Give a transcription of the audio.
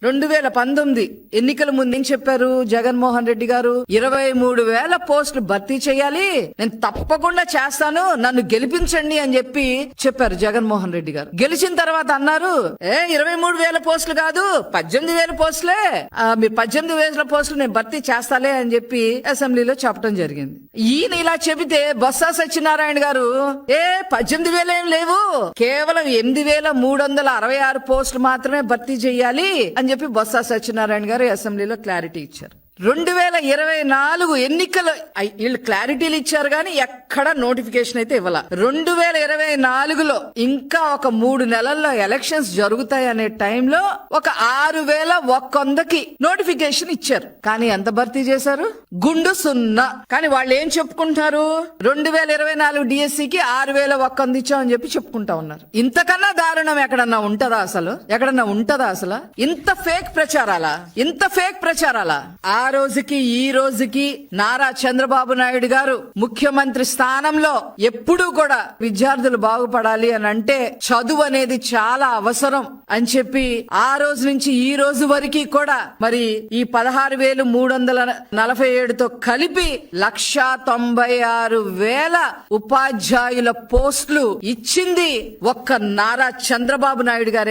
2019 ఎన్నికల ముందు ఏం చెప్పారు జగన్మోహన్ రెడ్డి గారు? 23,000 పోస్టులు భర్తీ చేయాలి, నేను తప్పకుండా చేస్తాను, నన్ను గెలిపించండి అని చెప్పి చెప్పారు జగన్మోహన్ రెడ్డి గారు. గెలిచిన తర్వాత అన్నారు 23,000 పోస్టులు కాదు 18,000 పోస్టులే, మీరు 18,000 పోస్టులు నేను భర్తీ చేస్తాలే అని చెప్పి అసెంబ్లీలో చెప్పడం జరిగింది. ఈయన ఇలా చెబితే బొత్స సత్యనారాయణ గారు 18,000 ఏం లేవు, కేవలం 8,366 పోస్టులు మాత్రమే భర్తీ చేయాలి అని చెప్పి బొత్స సత్యనారాయణ గారు అసెంబ్లీలో క్లారిటీ ఇచ్చారు. 2024 ఎన్నికలు వీళ్ళు క్లారిటీలు ఇచ్చారు కానీ ఎక్కడ నోటిఫికేషన్ అయితే ఇవ్వాల. 2024లో ఇంకా ఒక 3 నెలల్లో ఎలక్షన్స్ జరుగుతాయనే టైంలో ఒక 6,100కి నోటిఫికేషన్ ఇచ్చారు. కానీ ఎంత భర్తీ చేశారు? గుండు 0. కానీ వాళ్ళు ఏం చెప్పుకుంటారు? 2024 డిఎస్సికి 6,100 ఇచ్చామని చెప్పి చెప్పుకుంటా ఉన్నారు. ఇంతకన్నా దారుణం ఎక్కడన్నా ఉంటదా అసలు? ఎక్కడన్నా ఉంటదా అసలు? ఇంత ఫేక్ ప్రచారాలా? ఆ రోజుకి ఈ రోజుకి నారా చంద్రబాబు నాయుడు గారు ముఖ్యమంత్రి స్థానంలో ఎప్పుడూ కూడా విద్యార్థులు బాగుపడాలి అని అంటే చదువు అనేది చాలా అవసరం అని చెప్పి ఆ రోజు నుంచి ఈ రోజు వరకు కూడా మరి ఈ 16,347తో కలిపి 196,000 ఉపాధ్యాయుల పోస్టులు ఇచ్చింది ఒక్క నారా చంద్రబాబు నాయుడు గారే.